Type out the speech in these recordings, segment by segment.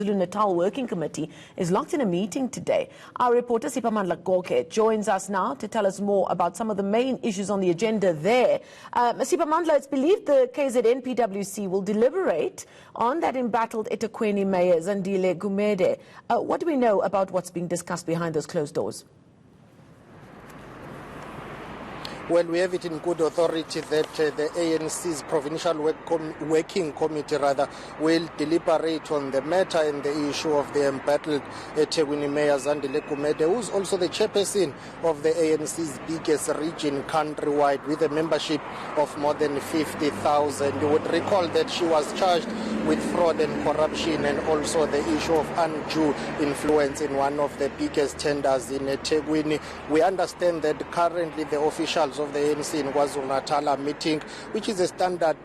KwaZulu Natal Working Committee is locked in a meeting today. Our reporter Siphamandla Goge joins us now to tell us more about some of the main issues on the agenda there. Siphamandla, it's believed the KZN PWC will deliberate on that embattled eThekwini Mayor Zandile Gumede. What do we know about what's being discussed behind those closed doors? Well, we have it in good authority that the ANC's Provincial Working Committee will deliberate on the matter and the issue of the embattled eThekwini Mayor Zandile Gumede, who is also the chairperson of the ANC's biggest region countrywide with a membership of more than 50,000. You would recall that she was charged with fraud and corruption and also the issue of undue influence in one of the biggest tenders in eThekwini. We understand that currently the officials of the ANC in KwaZulu Natal are meeting, which is a standard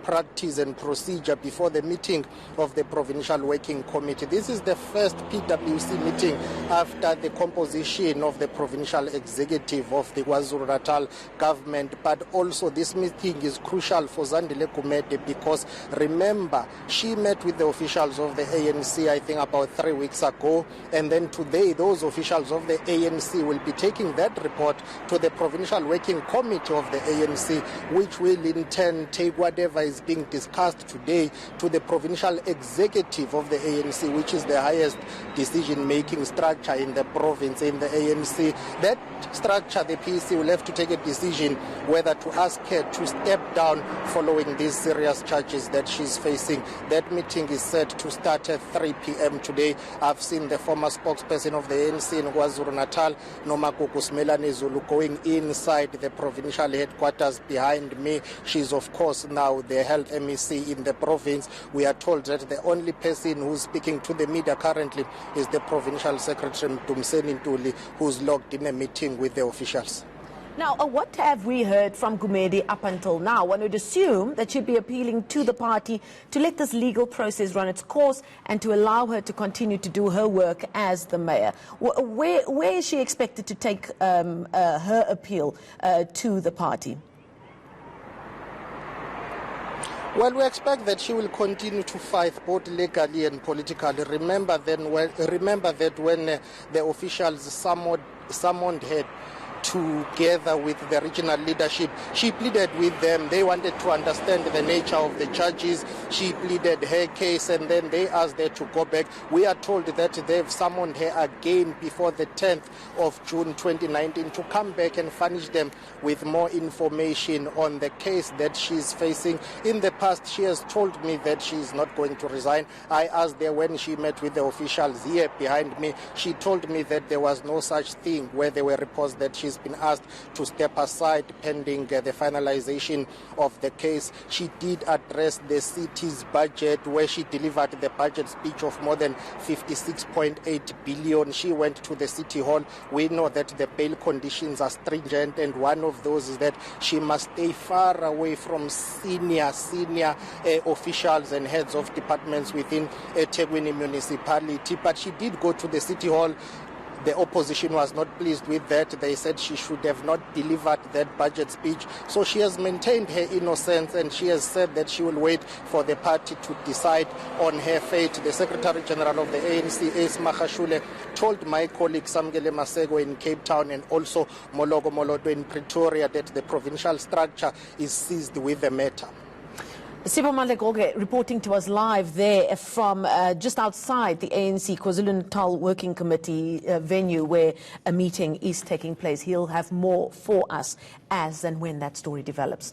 practice and procedure before the meeting of the Provincial Working Committee. This is the first PWC meeting after the composition of the Provincial Executive of the KwaZulu Natal government, but also this meeting is crucial for Zandile Gumede because remember, she met with the officials of the ANC I think about 3 weeks ago, and then today those officials of the ANC will be taking that report to the Provincial Working Committee of the ANC, which will in turn take whatever is being discussed today to the Provincial Executive of the ANC, which is the highest decision-making structure in the province in the ANC. That structure, the PC, will have to take a decision whether to ask her to step down following these serious charges that she's facing. That meeting is set to start at 3 p.m. today. I've seen the former spokesperson of the ANC in KwaZulu Natal, Nomakukusmelane Zulu, going inside the provincial headquarters behind me. She's of course now the health MEC in the province. We are told that the only person who's speaking to the media currently is the provincial secretary Mdumseni Ntuli, who's logged in a meeting with the officials. Now, what have we heard from Gumede up until now? One would assume that she'd be appealing to the party to let this legal process run its course and to allow her to continue to do her work as the mayor. Where is she expected to take her appeal to the party? Well, we expect that she will continue to fight both legally and politically. Remember that when the officials summoned her together with the regional leadership, she pleaded with them. They wanted to understand the nature of the charges. She pleaded her case and then they asked her to go back. We are told that they've summoned her again before the 10th of June 2019 to come back and furnish them with more information on the case that she's facing. In the past, she has told me that she is not going to resign. I asked her when she met with the officials here behind me. She told me that there was no such thing, where there were reports that she's been asked to step aside pending the finalization of the case. She did address the city's budget, where she delivered the budget speech of more than 56.8 billion. She went to the city hall. We know that the bail conditions are stringent, and one of those is that she must stay far away from senior officials and heads of departments within eThekwini municipality. But she did go to the city hall. The opposition was not pleased with that. They said she should have not delivered that budget speech. So she has maintained her innocence, and she has said that she will wait for the party to decide on her fate. The Secretary General of the ANC, Ace Magashule, told my colleague Samgele Masego in Cape Town and also Mologo Molodo in Pretoria that the provincial structure is seized with the matter. Siphamandla Goge reporting to us live there from just outside the ANC KwaZulu Natal Working Committee venue where a meeting is taking place. He'll have more for us as and when that story develops.